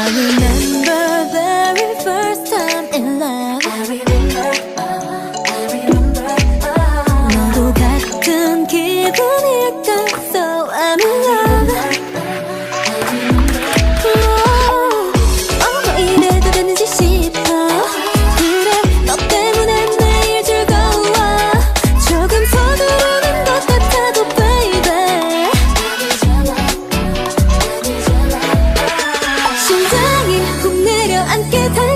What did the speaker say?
remember very first time in love. 너도 같은 기분일까? So I'm in love. 이래도 되는지 싶어. 그래 너 때문에 매일 즐거워. 조금 서두르는 것 같아도 baby. 심장이 훅 내려앉게 돼.